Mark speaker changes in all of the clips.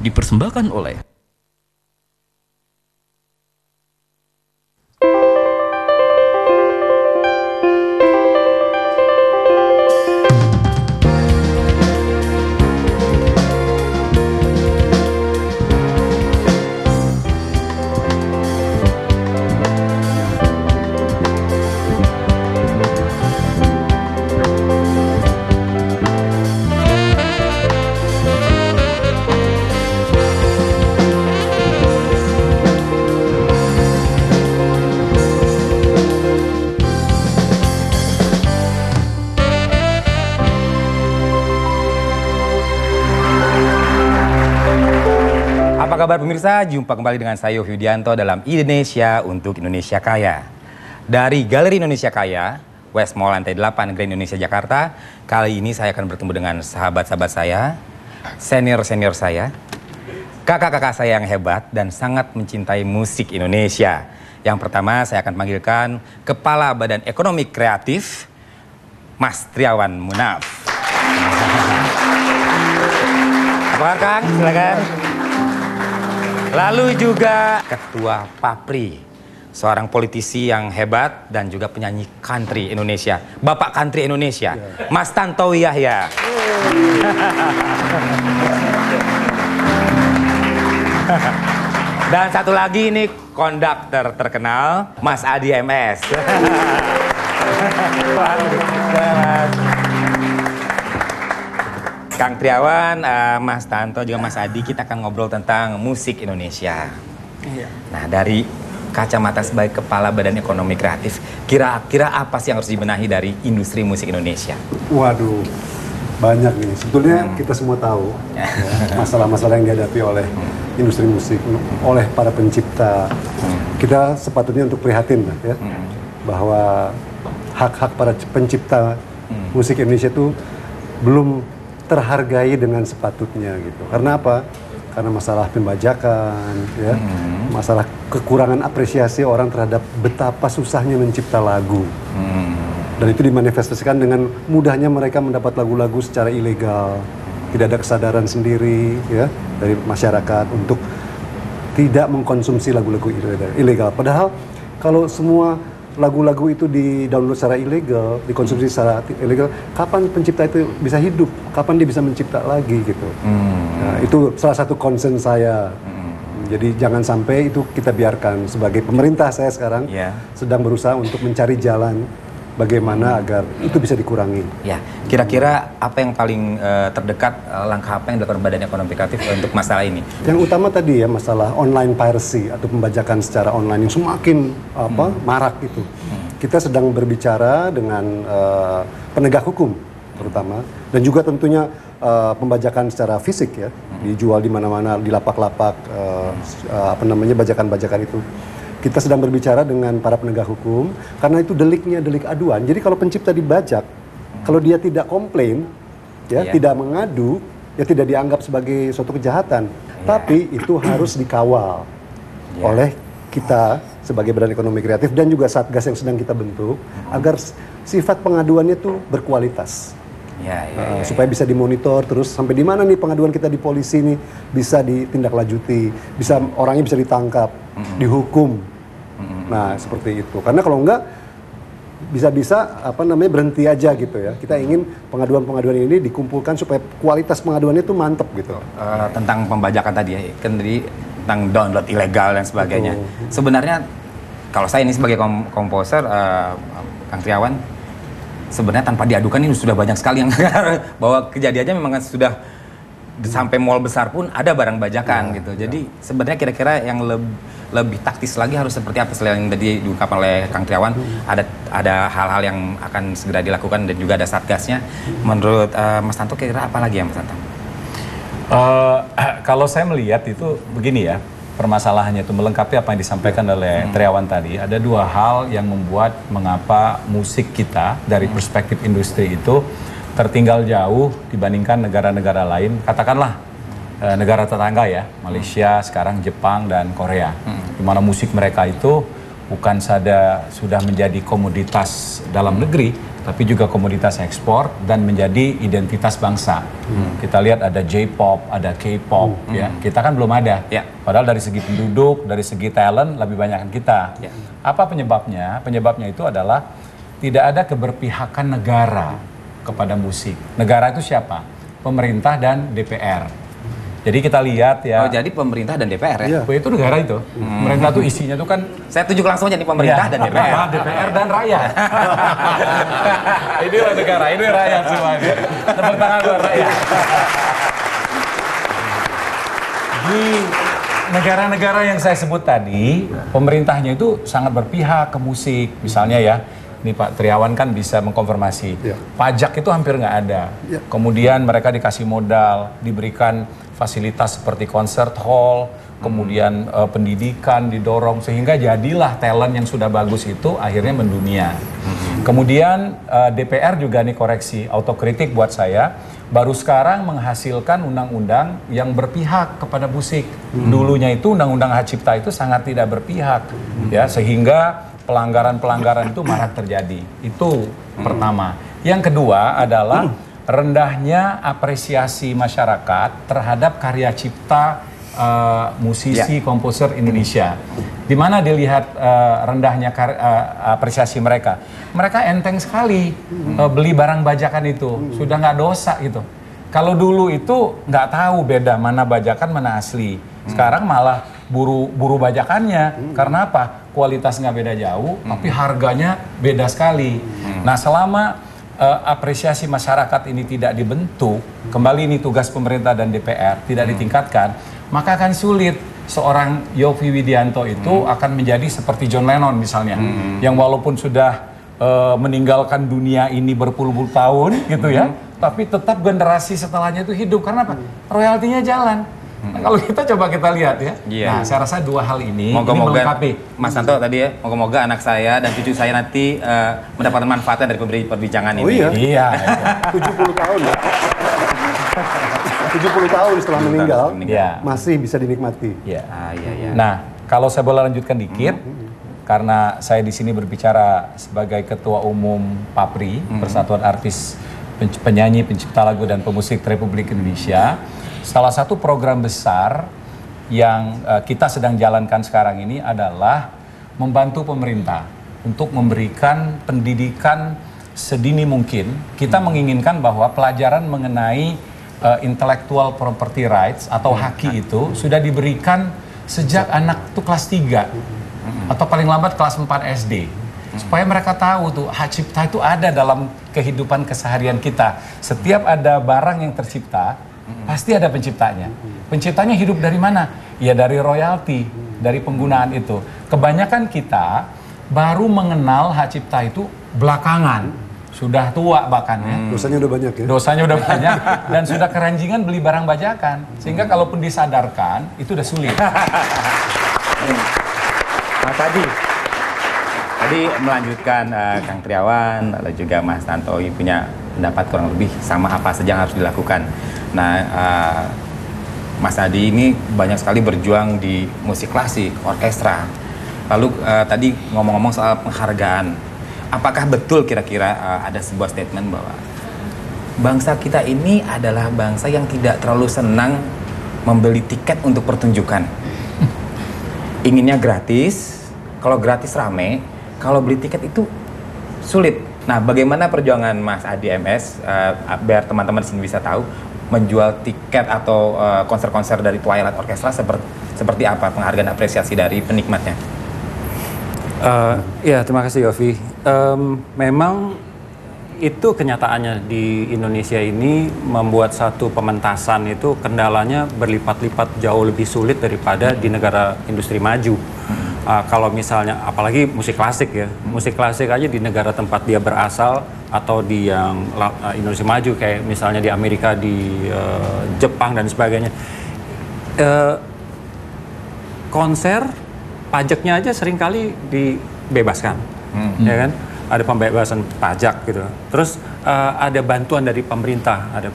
Speaker 1: dipersembahkan oleh
Speaker 2: Apa kabar pemirsa? Jumpa kembali dengan saya Yofie Widianto dalam Indonesia untuk Indonesia Kaya. Dari Galeri Indonesia Kaya, West Mall Lantai 8 Grand Indonesia Jakarta, kali ini saya akan bertemu dengan sahabat-sahabat saya, senior-senior saya, kakak-kakak saya yang hebat dan sangat mencintai musik Indonesia. Yang pertama saya akan panggilkan Kepala Badan Ekonomi Kreatif, Mas Triawan Munaf. Apa kabar Kang? Silakan. Lalu juga Ketua Papri, seorang politisi yang hebat dan juga penyanyi country Indonesia, Bapak Country Indonesia, Mas Tantowi Yahya. Dan satu lagi ini konduktor terkenal, Mas Adi MS. Kang Triawan, Mas Tanto, juga Mas Adi, kita akan ngobrol tentang musik Indonesia. Nah, dari kacamata sebagai Kepala Badan Ekonomi Kreatif, kira-kira apa sih yang harus dibenahi dari industri musik Indonesia?
Speaker 3: Waduh, banyak nih. Sebetulnya kita semua tahu masalah-masalah yang dihadapi oleh industri musik, oleh para pencipta. Kita sepatutnya untuk prihatin ya, bahwa hak-hak para pencipta musik Indonesia itu belum terhargai dengan sepatutnya gitu. Karena apa? Karena masalah pembajakan, ya, masalah kekurangan apresiasi orang terhadap betapa susahnya mencipta lagu. Dan itu dimanifestasikan dengan mudahnya mereka mendapat lagu-lagu secara ilegal. Tidak ada kesadaran sendiri ya dari masyarakat untuk tidak mengkonsumsi lagu-lagu ilegal. Padahal kalau semua lagu-lagu itu di-download secara ilegal, dikonsumsi secara ilegal, kapan pencipta itu bisa hidup? Kapan dia bisa mencipta lagi gitu? Nah, itu salah satu concern saya. Jadi jangan sampai itu kita biarkan. Sebagai pemerintah saya sekarang sedang berusaha untuk mencari jalan bagaimana agar itu bisa dikurangi.
Speaker 2: Ya, kira-kira apa yang paling terdekat, langkah apa yang dilakukan Badan Ekonomi Kreatif untuk masalah ini?
Speaker 3: Yang utama tadi ya masalah online piracy atau pembajakan secara online yang semakin marak itu. Kita sedang berbicara dengan penegak hukum terutama dan juga tentunya pembajakan secara fisik ya, dijual di mana-mana di lapak-lapak bajakan-bajakan itu. Kita sedang berbicara dengan para penegak hukum karena itu deliknya delik aduan. Jadi kalau pencipta dibajak, kalau dia tidak komplain, ya tidak mengadu, ya tidak dianggap sebagai suatu kejahatan. Tapi itu harus dikawal oleh kita sebagai Badan Ekonomi Kreatif dan juga Satgas yang sedang kita bentuk agar sifat pengaduannya itu berkualitas. Supaya bisa dimonitor terus sampai di mana nih pengaduan kita di polisi nih bisa ditindaklanjuti, bisa orangnya bisa ditangkap, dihukum. Nah, seperti itu. Karena kalau enggak bisa-bisa berhenti aja gitu ya. Kita ingin pengaduan-pengaduan ini dikumpulkan supaya kualitas pengaduannya itu mantep gitu.
Speaker 2: Tentang pembajakan tadi ya, kan tadi tentang download ilegal dan sebagainya. Sebenarnya kalau saya ini sebagai komposer, Kang Triawan, sebenarnya tanpa diadukan ini sudah banyak sekali yang bahwa kejadiannya memang sudah sampai mall besar pun ada barang bajakan gitu. Jadi sebenarnya kira-kira yang lebih taktis lagi harus seperti apa selain yang tadi diungkap oleh Kang Triawan? Ada hal-hal yang akan segera dilakukan dan juga ada satgasnya. Menurut Mas Tanto kira-kira apa lagi ya Mas Tanto?
Speaker 4: Kalau saya melihat itu begini ya, permasalahannya itu melengkapi apa yang disampaikan oleh Triawan tadi. Ada dua hal yang membuat mengapa musik kita dari perspektif industri itu tertinggal jauh dibandingkan negara-negara lain, katakanlah negara tetangga ya, Malaysia, sekarang Jepang dan Korea. Di mana musik mereka itu bukan saja sudah menjadi komoditas dalam negeri, tapi juga komoditas ekspor dan menjadi identitas bangsa. Kita lihat ada J-pop, ada K-pop, ya. Kita kan belum ada.
Speaker 2: Ya.
Speaker 4: Padahal dari segi penduduk, dari segi talent lebih banyak kita.
Speaker 2: Ya.
Speaker 4: Apa penyebabnya? Penyebabnya itu adalah tidak ada keberpihakan negara kepada musik. Negara itu siapa? Pemerintah dan DPR. Jadi kita lihat ya.
Speaker 2: Oh, jadi pemerintah dan DPR ya?
Speaker 3: Iya.
Speaker 4: Oh, itu negara itu. Pemerintah tuh isinya tuh kan
Speaker 2: Saya tunjuk langsung aja nih pemerintah dan DPR.
Speaker 4: DPR dan rakyat. Inilah negara, ini rakyat semuanya. Tepuk tangan buat rakyat. Di negara-negara yang saya sebut tadi, pemerintahnya itu sangat berpihak ke musik. Misalnya ya, ini Pak Triawan kan bisa mengkonfirmasi.
Speaker 3: Ya.
Speaker 4: Pajak itu hampir nggak ada.
Speaker 3: Ya.
Speaker 4: Kemudian mereka dikasih modal, diberikan fasilitas seperti concert hall, kemudian pendidikan didorong sehingga jadilah talent yang sudah bagus itu akhirnya mendunia. Kemudian DPR juga nih koreksi, autokritik buat saya, baru sekarang menghasilkan undang-undang yang berpihak kepada musik. Dulunya itu undang-undang hak cipta itu sangat tidak berpihak, ya, sehingga pelanggaran-pelanggaran itu marak terjadi. Itu pertama. Yang kedua adalah rendahnya apresiasi masyarakat terhadap karya cipta musisi, komposer Indonesia. Di mana dilihat rendahnya apresiasi mereka. Mereka enteng sekali beli barang bajakan itu, sudah nggak dosa gitu. Kalau dulu itu nggak tahu beda mana bajakan mana asli. Sekarang malah buru bajakannya. Karena apa? Kualitas nggak beda jauh, tapi harganya beda sekali. Nah, selama apresiasi masyarakat ini tidak dibentuk, kembali ini tugas pemerintah dan DPR, tidak ditingkatkan, maka akan sulit seorang Yovie Widianto itu akan menjadi seperti John Lennon misalnya, yang walaupun sudah meninggalkan dunia ini berpuluh-puluh tahun gitu ya, tapi tetap generasi setelahnya itu hidup. Karena apa? Royaltinya jalan. Nah, kalau kita lihat ya, nah saya rasa dua hal ini melengkapi.
Speaker 2: Mas Santo tadi ya, moga-moga anak saya dan cucu saya nanti mendapatkan manfaatnya dari perbincangan ini.
Speaker 3: Oh iya?
Speaker 4: Iya.
Speaker 3: 70 tahun ya. 70 tahun setelah meninggal,
Speaker 4: Ya.
Speaker 3: masih bisa dinikmati.
Speaker 4: Ya.
Speaker 2: Iya.
Speaker 4: Nah, kalau saya boleh lanjutkan dikit, karena saya di sini berbicara sebagai Ketua Umum PAPRI, Persatuan Artis Penyanyi, Pencipta Lagu dan Pemusik Republik Indonesia. Salah satu program besar yang kita sedang jalankan sekarang ini adalah membantu pemerintah untuk memberikan pendidikan sedini mungkin. Kita menginginkan bahwa pelajaran mengenai intellectual property rights atau haki itu sudah diberikan sejak anak itu kelas 3 atau paling lambat kelas 4 SD. Supaya mereka tahu tuh hak cipta itu ada dalam kehidupan keseharian kita. Setiap ada barang yang tercipta, pasti ada penciptanya. Penciptanya hidup dari mana? Ya dari royalti, dari penggunaan itu. Kebanyakan kita baru mengenal hak cipta itu belakangan. Sudah tua bahkan ya.
Speaker 3: Dosanya udah banyak ya.
Speaker 4: Dosanya udah banyak dan sudah keranjingan beli barang bajakan. Sehingga kalaupun disadarkan, itu udah sulit.
Speaker 2: Mas tadi melanjutkan Kang Triawan, lalu juga Mas Tantowi punya pendapat kurang lebih sama apa saja yang harus dilakukan. Nah, Mas Adi ini banyak sekali berjuang di musik klasik, orkestra. Lalu tadi ngomong-ngomong soal penghargaan, apakah betul kira-kira ada sebuah statement bahwa bangsa kita ini adalah bangsa yang tidak terlalu senang membeli tiket untuk pertunjukan? Inginnya gratis, kalau gratis rame, kalau beli tiket itu sulit. Nah, bagaimana perjuangan Mas Adi MS biar teman-teman di sini bisa tahu menjual tiket atau konser-konser dari Twilight Orchestra seperti apa penghargaan apresiasi dari penikmatnya?
Speaker 1: Ya, terima kasih Yovie. Memang itu kenyataannya di Indonesia ini membuat satu pementasan itu kendalanya berlipat-lipat jauh lebih sulit daripada di negara industri maju. Kalau misalnya, apalagi musik klasik ya, musik klasik aja di negara tempat dia berasal atau di yang Indonesia maju kayak misalnya di Amerika, di Jepang dan sebagainya, konser pajaknya aja seringkali dibebaskan, ya kan? Ada pembebasan pajak gitu. Terus ada bantuan dari pemerintah. Ada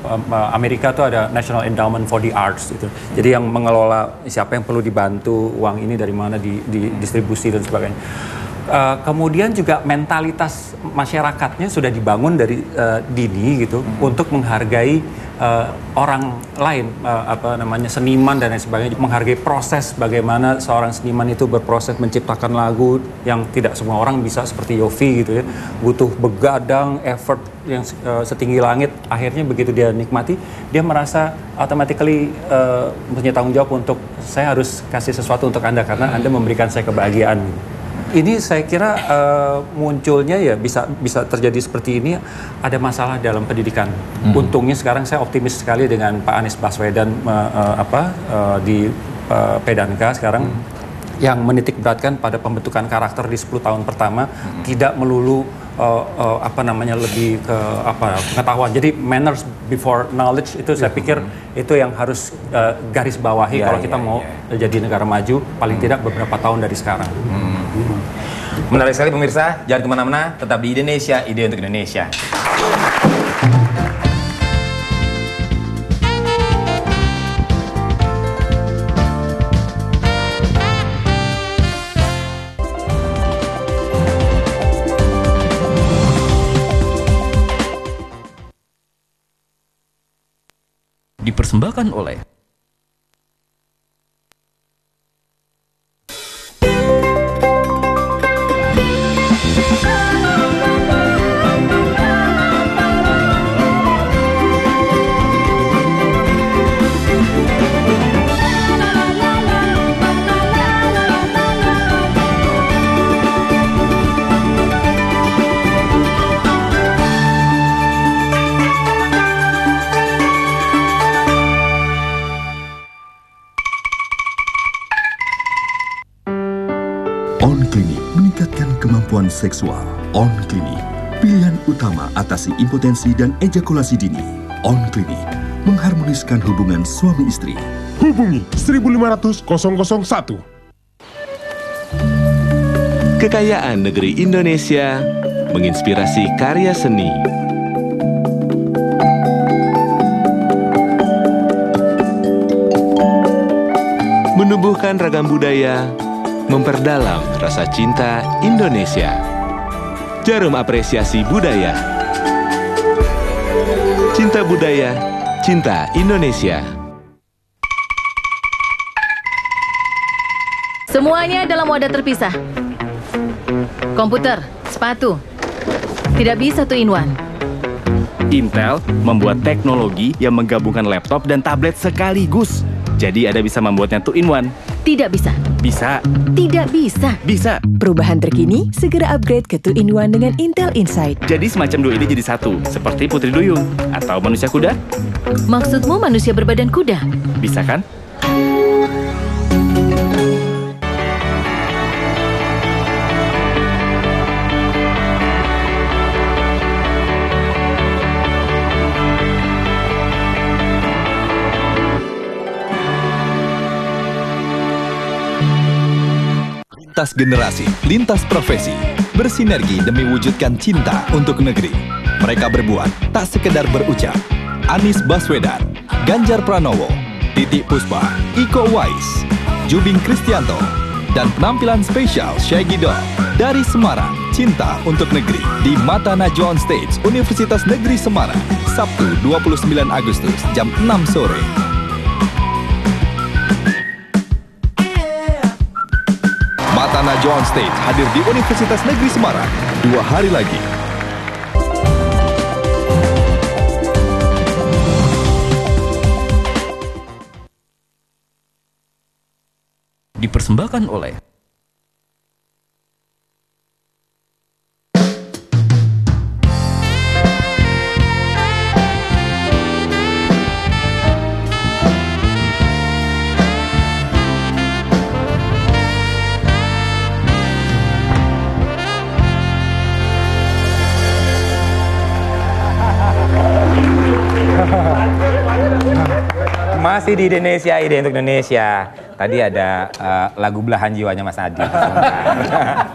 Speaker 1: Amerika tuh ada National Endowment for the Arts gitu. Jadi yang mengelola siapa yang perlu dibantu, uang ini dari mana didistribusi dan sebagainya. Kemudian juga mentalitas masyarakatnya sudah dibangun dari dini gitu untuk menghargai orang lain, seniman dan lain sebagainya, menghargai proses bagaimana seorang seniman itu berproses menciptakan lagu yang tidak semua orang bisa seperti Yovie gitu ya, butuh begadang, effort yang setinggi langit. Akhirnya begitu dia nikmati, dia merasa automatically punya tanggung jawab untuk saya harus kasih sesuatu untuk Anda karena Anda memberikan saya kebahagiaan. Ini saya kira munculnya ya bisa terjadi seperti ini, ada masalah dalam pendidikan. Untungnya sekarang saya optimis sekali dengan Pak Anies Baswedan di Pedanka sekarang yang menitik beratkan pada pembentukan karakter di 10 tahun pertama, tidak melulu lebih ke pengetahuan. Jadi manners before knowledge itu saya pikir itu yang harus garis bawahi kalau kita mau jadi negara maju paling tidak beberapa tahun dari sekarang.
Speaker 2: Menarik sekali pemirsa, jangan kemana-mana, tetap di Indonesia, ide untuk Indonesia.
Speaker 5: Dipersembahkan oleh
Speaker 6: On Clinic meningkatkan kemampuan seksual. On Clinic, pilihan utama atasi impotensi dan ejakulasi dini. On Clinic, mengharmoniskan hubungan suami istri.
Speaker 7: Hubungi 1500 001.
Speaker 5: Kekayaan negeri Indonesia menginspirasi karya seni. Menumbuhkan ragam budaya, memperdalam rasa cinta Indonesia. Jarum apresiasi budaya. Cinta budaya, cinta Indonesia.
Speaker 8: Semuanya dalam wadah terpisah. Komputer, sepatu. Tidak bisa two in one.
Speaker 9: Intel membuat teknologi yang menggabungkan laptop dan tablet sekaligus. Jadi Anda bisa membuatnya two in one.
Speaker 8: Tidak bisa.
Speaker 9: Bisa.
Speaker 8: Tidak bisa.
Speaker 9: Bisa.
Speaker 10: Perubahan terkini, segera upgrade ke 2-in-1 dengan Intel Inside.
Speaker 9: Jadi semacam dua ide jadi satu, seperti Putri Duyung atau manusia kuda.
Speaker 8: Maksudmu manusia berbadan kuda?
Speaker 9: Bisa kan?
Speaker 11: Lintas generasi, lintas profesi, bersinergi demi wujudkan cinta untuk negeri. Mereka berbuat, tak sekedar berucap. Anies Baswedan, Ganjar Pranowo, Titiek Puspa, Iko Uwais, Jubing Kristianto, dan penampilan spesial Shaggy Dog dari Semarang, Cinta untuk Negeri di Mata Najwa On Stage, Universitas Negeri Semarang, Sabtu 29 Agustus jam 6 sore. Mata Najwa On Stage hadir di Universitas Negeri Semarang 2 hari lagi.
Speaker 5: Dipersembahkan oleh
Speaker 2: Masih di Indonesia, ide untuk Indonesia. Tadi ada lagu Belahan Jiwanya Mas Adi.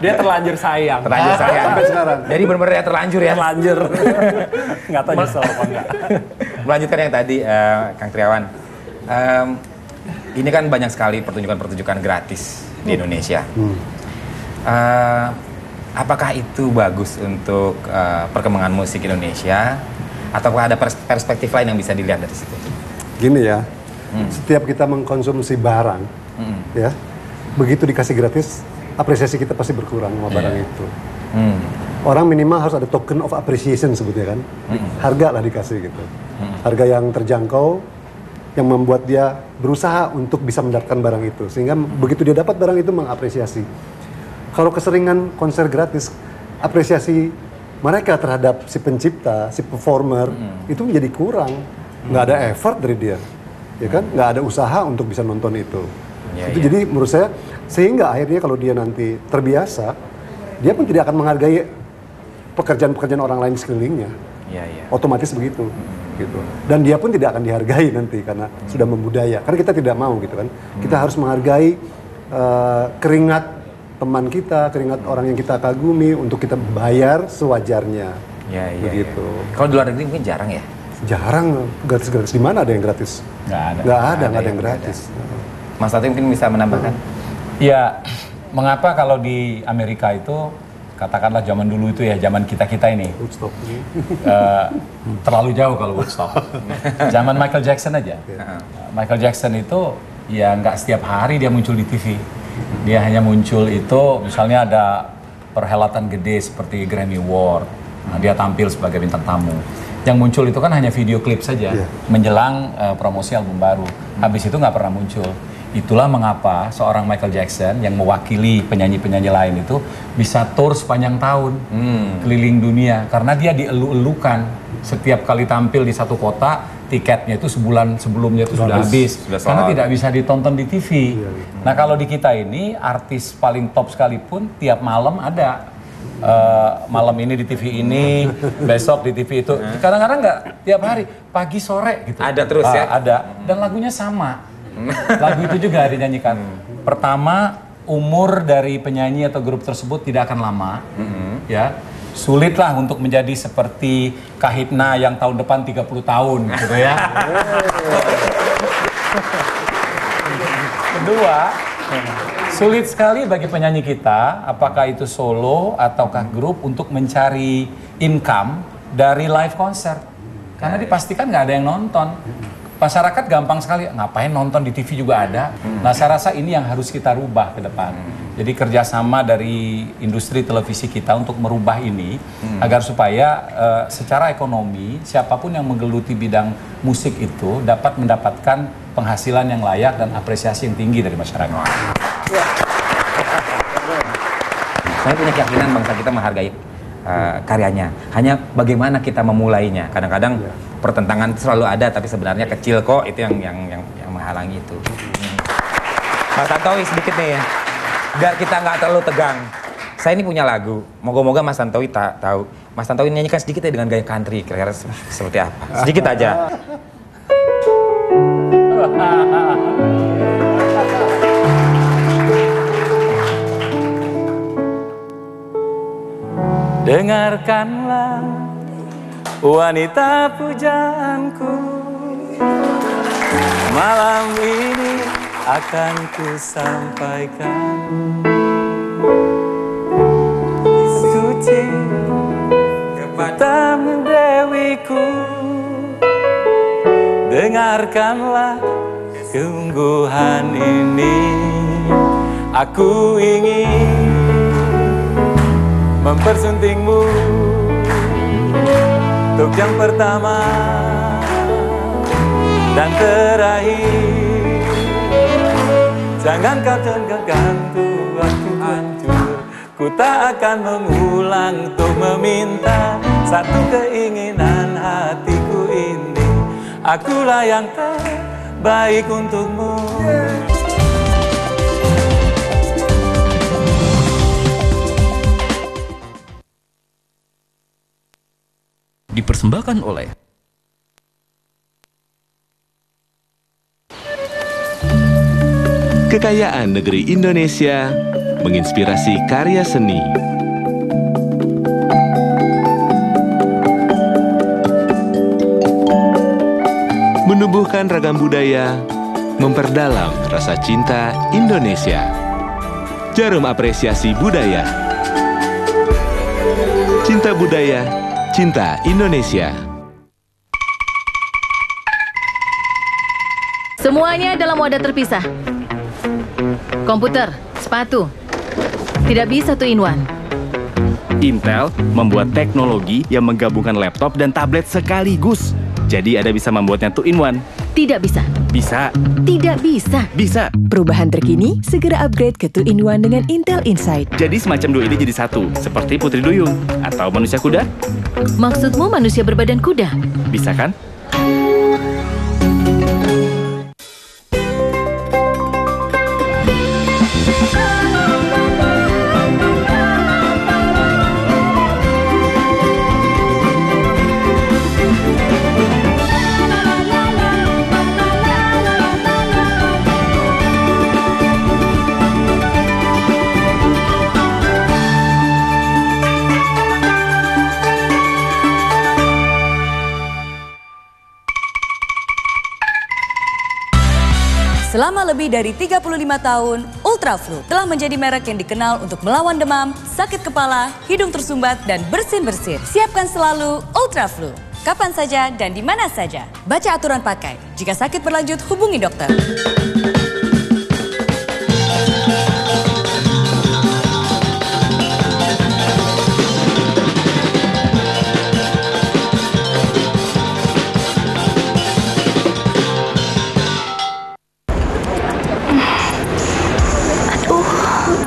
Speaker 1: Dia terlanjur sayang.
Speaker 2: Terlanjur sayang.
Speaker 3: Sampai sekarang.
Speaker 2: Jadi benar-benar ya terlanjur ya.
Speaker 1: Terlanjur. Nggak tahu nyesel apa enggak.
Speaker 2: Melanjutkan yang tadi, Kang Triawan. Ini kan banyak sekali pertunjukan-pertunjukan gratis di Indonesia. apakah itu bagus untuk perkembangan musik Indonesia, ataukah ada perspektif lain yang bisa dilihat dari situ?
Speaker 3: Gini ya, setiap kita mengkonsumsi barang, ya, begitu dikasih gratis, apresiasi kita pasti berkurang sama barang itu. Orang minimal harus ada token of appreciation sebutnya kan, harga lah dikasih gitu, harga yang terjangkau, yang membuat dia berusaha untuk bisa mendapatkan barang itu, sehingga begitu dia dapat barang itu mengapresiasi. Kalau keseringan konser gratis, apresiasi mereka terhadap si pencipta, si performer itu menjadi kurang, nggak ada effort dari dia, ya kan, nggak ada usaha untuk bisa nonton itu. Jadi menurut saya, sehingga akhirnya kalau dia nanti terbiasa, dia pun tidak akan menghargai pekerjaan-pekerjaan orang lain di sekelilingnya. Otomatis begitu. Gitu. Dan dia pun tidak akan dihargai nanti karena sudah membudaya. Karena kita tidak mau gitu kan. Kita harus menghargai keringat teman kita, keringat orang yang kita kagumi untuk kita bayar sewajarnya. Begitu.
Speaker 2: Kalau di luar negeri mungkin jarang ya?
Speaker 3: Jarang, gratis-gratis. Di mana ada yang gratis? Nggak ada yang gratis.
Speaker 2: Mas Tantowi mungkin bisa menambahkan?
Speaker 4: Ya, mengapa kalau di Amerika itu, katakanlah zaman dulu itu ya, zaman kita-kita ini, terlalu jauh kalau Woodstock. Zaman Michael Jackson aja. Michael Jackson itu ya nggak setiap hari dia muncul di TV. Dia hanya muncul itu, misalnya ada perhelatan gede seperti Grammy Award. Nah, dia tampil sebagai bintang tamu. Yang muncul itu kan hanya video klip saja, menjelang promosi album baru. Habis itu nggak pernah muncul. Itulah mengapa seorang Michael Jackson yang mewakili penyanyi-penyanyi lain itu bisa tour sepanjang tahun keliling dunia, karena dia dielu-elukan setiap kali tampil di satu kota, tiketnya itu sebulan sebelumnya itu sudah habis karena tidak bisa ditonton di TV. Nah, kalau di kita ini artis paling top sekalipun tiap malam ada, malam ini di TV ini, besok di TV itu, kadang-kadang nggak tiap hari, pagi sore gitu.
Speaker 2: Ada terus ya?
Speaker 4: Ada, dan lagunya sama. Lagu itu juga dinyanyikan. Pertama, umur dari penyanyi atau grup tersebut tidak akan lama, ya. Sulitlah untuk menjadi seperti Kahitna yang tahun depan 30 tahun, gitu ya. Kedua, sulit sekali bagi penyanyi kita, apakah itu solo ataukah grup, untuk mencari income dari live konser, karena dipastikan nggak ada yang nonton. Masyarakat gampang sekali, ngapain nonton di TV juga ada. Nah, saya rasa ini yang harus kita rubah ke depan. Jadi kerjasama dari industri televisi kita untuk merubah ini, agar supaya secara ekonomi, siapapun yang menggeluti bidang musik itu dapat mendapatkan penghasilan yang layak dan apresiasi yang tinggi dari masyarakat.
Speaker 2: Saya punya keyakinan bangsa kita menghargai karyanya. Hanya bagaimana kita memulainya. Kadang-kadang pertentangan selalu ada, tapi sebenarnya kecil kok, itu yang menghalangi itu. Mas Tantowi sedikit nih ya, biar kita nggak terlalu tegang. Saya ini punya lagu, moga-moga Mas Tantowi tahu. Mas Tantowi nyanyikan sedikit ya dengan gaya country, kira-kira seperti apa? Sedikit aja.
Speaker 12: Dengarkanlah wanita pujaanku, malam ini akan ku sampaikan. Suci kepadamu Dewiku, dengarkanlah keungguhan ini. Aku ingin mempersuntingmu untuk yang pertama dan terakhir. Jangan kau tinggalkanku waktu hancur. Ku tak akan mengulang untuk meminta satu keinginan hatiku ini. Akulah yang terbaik untukmu.
Speaker 11: Dipersembahkan oleh
Speaker 5: Kekayaan negeri Indonesia menginspirasi karya seni. Menumbuhkan ragam budaya, memperdalam rasa cinta Indonesia. Jarum apresiasi budaya. Cinta budaya, cinta Indonesia.
Speaker 8: Semuanya dalam wadah terpisah. Komputer, sepatu. Tidak bisa 2 in 1.
Speaker 9: Intel membuat teknologi yang menggabungkan laptop dan tablet sekaligus. Jadi Anda bisa membuatnya 2 in 1.
Speaker 8: Tidak bisa.
Speaker 9: Bisa.
Speaker 8: Tidak bisa.
Speaker 9: Bisa.
Speaker 10: Perubahan terkini, segera upgrade ke 2 in 1 dengan Intel Insight.
Speaker 9: Jadi semacam 2 ide jadi 1, seperti Putri Duyung atau manusia kuda.
Speaker 8: Maksudmu manusia berbadan kuda?
Speaker 9: Bisa kan?
Speaker 13: Selama lebih dari 35 tahun, Ultraflu telah menjadi merek yang dikenal untuk melawan demam, sakit kepala, hidung tersumbat, dan bersin-bersin. Siapkan selalu Ultraflu, kapan saja dan di mana saja. Baca aturan pakai. Jika sakit berlanjut, hubungi dokter.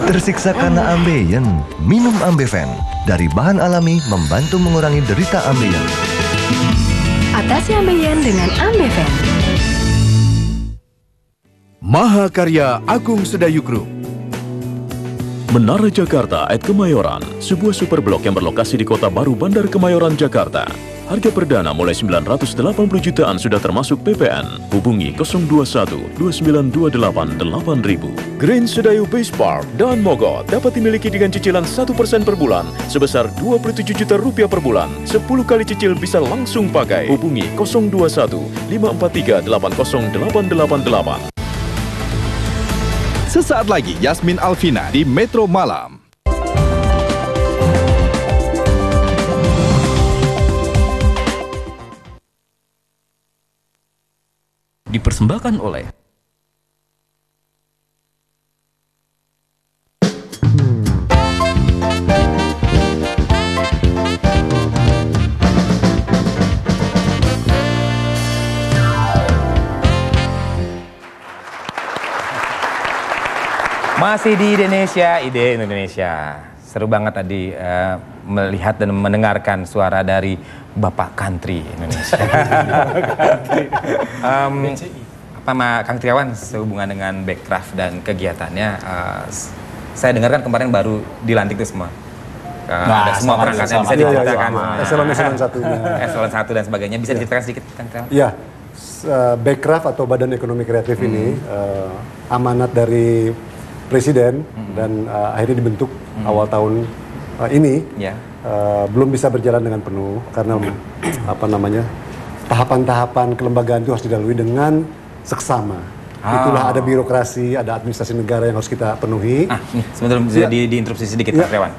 Speaker 14: Tersiksa karena ambeien? Minum Ambeven. Dari bahan alami membantu mengurangi derita ambeien.
Speaker 10: Atasi ambeien dengan Ambeven.
Speaker 15: Mahakarya Agung Sedayu Group. Menara Jakarta at Kemayoran, sebuah superblok yang berlokasi di Kota Baru Bandar Kemayoran, Jakarta. Harga perdana mulai 980 jutaan sudah termasuk PPN. Hubungi 021 2928 8000. Green Sedayu Base Park dan Mogot dapat dimiliki dengan cicilan 1% per bulan sebesar 27 juta rupiah per bulan. 10 kali cicil bisa langsung pakai. Hubungi 021 543 80888.
Speaker 11: Sesaat lagi Yasmin Alvina di Metro Malam.
Speaker 16: Dipersembahkan oleh
Speaker 2: Masih di Indonesia, ide Indonesia. Seru banget tadi melihat dan mendengarkan suara dari Bapak Country Indonesia. Kang Triawan, sehubungan dengan Backcraft dan kegiatannya, saya dengarkan kemarin baru dilantik itu semua. Ada semua perangkatnya bisa diceritakan.
Speaker 3: Eselon 1-nya.
Speaker 2: Eselon 1 dan sebagainya. Bisa diceritakan sedikit, Kang Triawan?
Speaker 3: Iya. Backcraft atau Badan Ekonomi Kreatif ini amanat dari Presiden dan akhirnya dibentuk awal tahun ini. Belum bisa berjalan dengan penuh karena tahapan-tahapan kelembagaan itu harus dilalui dengan seksama. Itulah ada birokrasi, ada administrasi negara yang harus kita penuhi.
Speaker 2: Sebelum diinterupsi sedikit, Pak Triawan.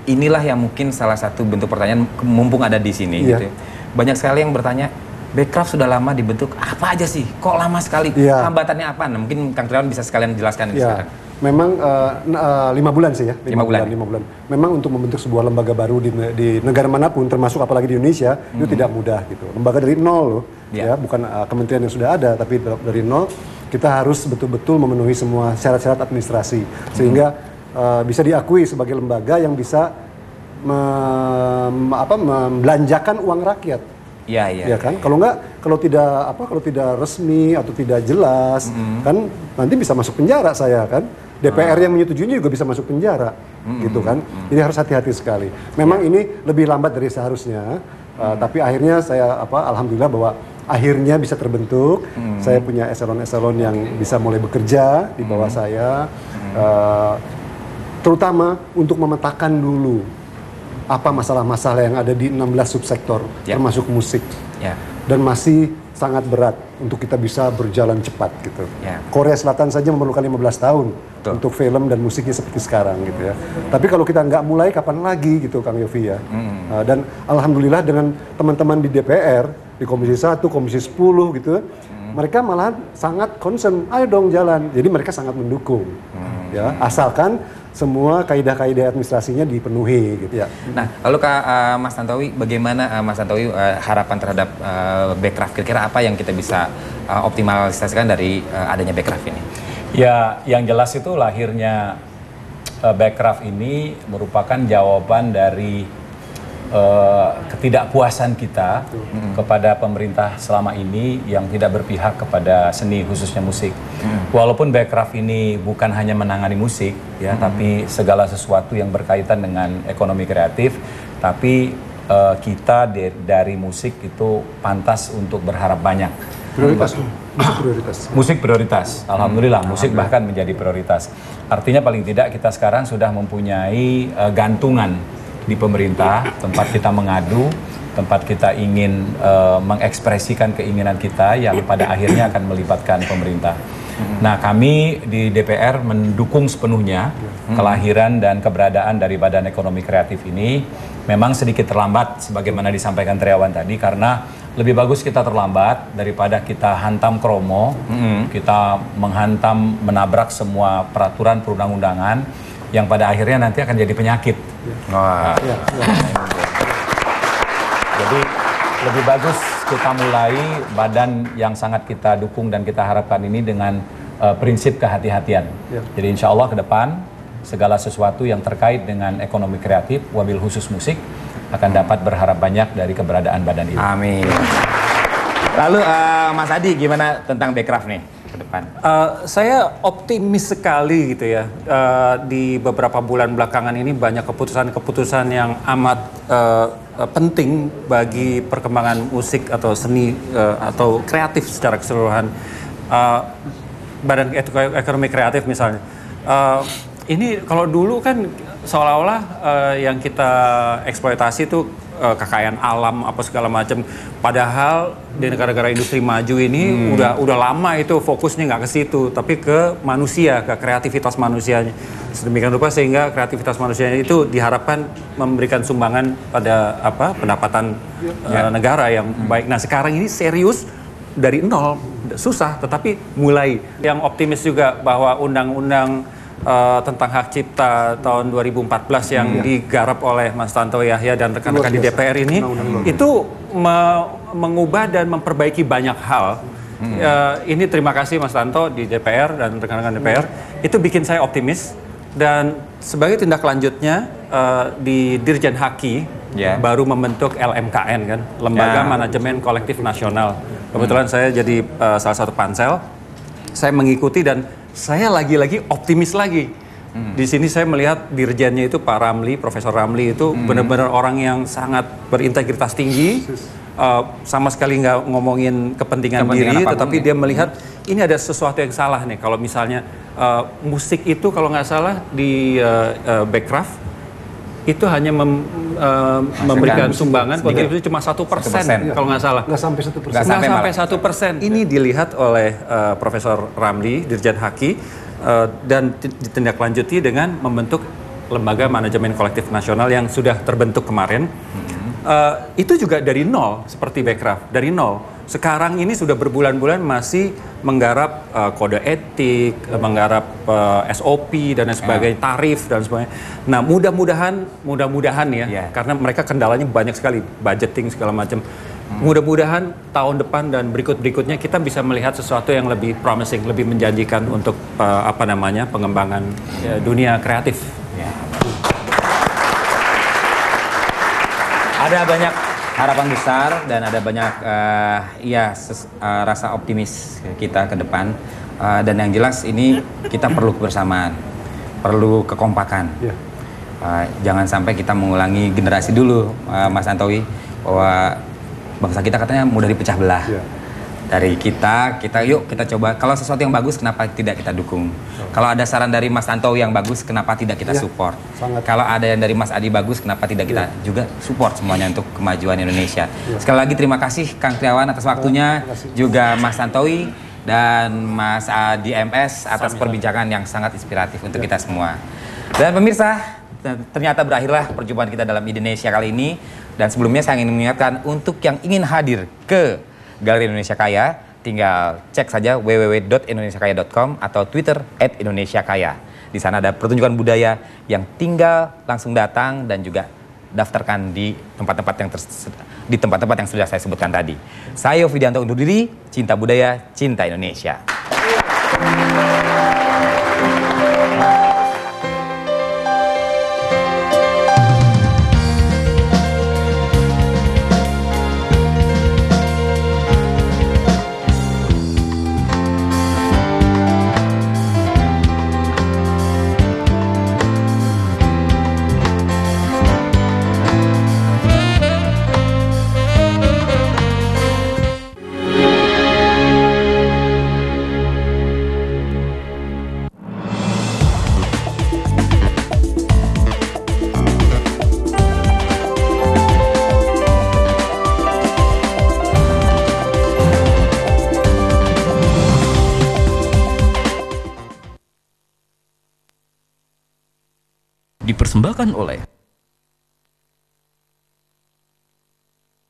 Speaker 2: Inilah yang mungkin salah satu bentuk pertanyaan mumpung ada di sini. Gitu. Banyak sekali yang bertanya, Backcraft sudah lama dibentuk, apa aja sih? Kok lama sekali? Hambatannya apa? Nah, mungkin Kang Triawan bisa sekalian jelaskan ini sekarang.
Speaker 3: Memang 5 bulan sih ya, 5 bulan. Memang untuk membentuk sebuah lembaga baru di negara manapun, termasuk apalagi di Indonesia, itu tidak mudah gitu. Lembaga dari nol loh, ya bukan kementerian yang sudah ada, tapi dari nol kita harus betul-betul memenuhi semua syarat-syarat administrasi sehingga bisa diakui sebagai lembaga yang bisa membelanjakan uang rakyat. Ya kan? Kalau tidak resmi atau tidak jelas, kan nanti bisa masuk penjara saya kan. DPR yang menyetujuinya juga bisa masuk penjara, gitu kan. Jadi harus hati-hati sekali. Memang ini lebih lambat dari seharusnya, tapi akhirnya saya alhamdulillah bahwa akhirnya bisa terbentuk. Saya punya eselon-eselon yang bisa mulai bekerja di bawah saya, terutama untuk memetakan dulu apa masalah-masalah yang ada di 16 subsektor, termasuk musik. dan masih sangat berat untuk kita bisa berjalan cepat gitu. Korea Selatan saja memerlukan 15 tahun untuk film dan musiknya seperti sekarang gitu ya. Tapi kalau kita nggak mulai, kapan lagi gitu Kang Yofi ya. Dan alhamdulillah dengan teman-teman di DPR, di Komisi 1, Komisi 10 gitu, mereka malah sangat concern, ayo dong jalan. Jadi mereka sangat mendukung, ya, asalkan semua kaidah-kaidah administrasinya dipenuhi gitu ya.
Speaker 2: Nah, lalu Mas Tantowi, bagaimana Mas Tantowi harapan terhadap Bekraf? Kira-kira apa yang kita bisa optimalisasikan dari adanya Bekraf ini?
Speaker 4: Ya, yang jelas itu lahirnya Bekraf ini merupakan jawaban dari ketidakpuasan kita kepada pemerintah selama ini yang tidak berpihak kepada seni, khususnya musik. Walaupun Bekraf ini bukan hanya menangani musik ya, tapi segala sesuatu yang berkaitan dengan ekonomi kreatif, tapi kita dari musik itu pantas untuk berharap banyak. Musik prioritas. Alhamdulillah, musik bahkan menjadi prioritas. Artinya paling tidak kita sekarang sudah mempunyai gantungan di pemerintah, tempat kita mengadu, tempat kita ingin mengekspresikan keinginan kita yang pada akhirnya akan melibatkan pemerintah. Nah, kami di DPR mendukung sepenuhnya kelahiran dan keberadaan dari Badan Ekonomi Kreatif ini. Memang sedikit terlambat sebagaimana disampaikan Triawan tadi, karena lebih bagus kita terlambat daripada kita hantam kromo, kita menghantam, menabrak semua peraturan perundang-undangan yang pada akhirnya nanti akan jadi penyakit. Jadi lebih bagus kita mulai badan yang sangat kita dukung dan kita harapkan ini dengan prinsip kehati-hatian. Jadi insya Allah ke depan segala sesuatu yang terkait dengan ekonomi kreatif, wabil khusus musik, akan dapat berharap banyak dari keberadaan badan ini.
Speaker 2: Amin. Lalu Mas Adi, gimana tentang Bekraf nih ke depan?
Speaker 1: Saya optimis sekali gitu ya. Di beberapa bulan belakangan ini banyak keputusan-keputusan yang amat penting bagi perkembangan musik atau seni atau kreatif secara keseluruhan. Badan Ekonomi Kreatif misalnya. Ini kalau dulu kan seolah-olah yang kita eksploitasi itu kekayaan alam apa segala macam. Padahal di negara-negara industri maju ini udah lama itu fokusnya nggak ke situ, tapi ke manusia, ke kreativitas manusianya. Sedemikian rupa sehingga kreativitas manusianya itu diharapkan memberikan sumbangan pada pendapatan negara yang baik. Nah, sekarang ini serius dari nol, susah, tetapi mulai. Yang optimis juga bahwa undang-undang tentang hak cipta tahun 2014 yang digarap oleh Mas Tanto Yahya dan rekan-rekan di DPR ini itu mengubah dan memperbaiki banyak hal. Ini terima kasih Mas Tanto di DPR dan rekan-rekan DPR, itu bikin saya optimis. Dan sebagai tindak lanjutnya di Dirjen Haki baru membentuk LMKN kan, Lembaga Manajemen Kolektif Nasional. Kebetulan saya jadi salah satu pansel, saya mengikuti dan saya lagi-lagi optimis lagi. Di sini saya melihat dirjennya itu Pak Ramli, Profesor Ramli itu benar-benar orang yang sangat berintegritas tinggi, sama sekali nggak ngomongin kepentingan diri, tetapi dia melihat ini ada sesuatu yang salah nih. Kalau misalnya musik itu kalau nggak salah di Bekraf itu hanya memberikan sumbangan kontribusi cuma 1% kalau nggak salah.
Speaker 3: Nggak sampai 1%.
Speaker 1: Nggak sampai 1%. Ini dilihat oleh Profesor Ramli, Dirjen Haki, dan ditindaklanjuti dengan membentuk Lembaga Manajemen Kolektif Nasional yang sudah terbentuk kemarin. Itu juga dari nol, seperti Bekraf, dari nol. Sekarang ini sudah berbulan-bulan masih menggarap kode etik, menggarap SOP dan lain sebagainya, tarif dan sebagainya. Nah, mudah-mudahan ya, karena mereka kendalanya banyak sekali, budgeting segala macam. Mudah-mudahan tahun depan dan berikut-berikutnya kita bisa melihat sesuatu yang lebih promising, lebih menjanjikan untuk pengembangan dunia kreatif.
Speaker 2: Ada banyak harapan besar dan ada banyak rasa optimis kita ke depan, dan yang jelas ini kita perlu kebersamaan, perlu kekompakan. Jangan sampai kita mengulangi generasi dulu, Mas Tantowi, bahwa bangsa kita katanya mudah dipecah belah. Dari kita yuk kita coba. Kalau sesuatu yang bagus, kenapa tidak kita dukung? Kalau ada saran dari Mas Tantowi yang bagus, kenapa tidak kita support? Kalau ada yang dari Mas Adi bagus, kenapa tidak kita juga support semuanya untuk kemajuan Indonesia? Sekali lagi terima kasih Kang Triawan atas waktunya, juga Mas Tantowi dan Mas Adi MS atas perbincangan yang sangat inspiratif untuk kita semua. Dan pemirsa, ternyata berakhirlah perjumpaan kita dalam Indonesia kali ini. Dan sebelumnya saya ingin mengingatkan untuk yang ingin hadir ke Galeri Indonesia Kaya, tinggal cek saja www.indonesiakaya.com atau Twitter @indonesiakaya. Di sana ada pertunjukan budaya yang tinggal langsung datang dan juga daftarkan di tempat-tempat yang sudah saya sebutkan tadi. Saya Yofidianto undur diri, cinta budaya, cinta Indonesia.
Speaker 16: Dipersembahkan oleh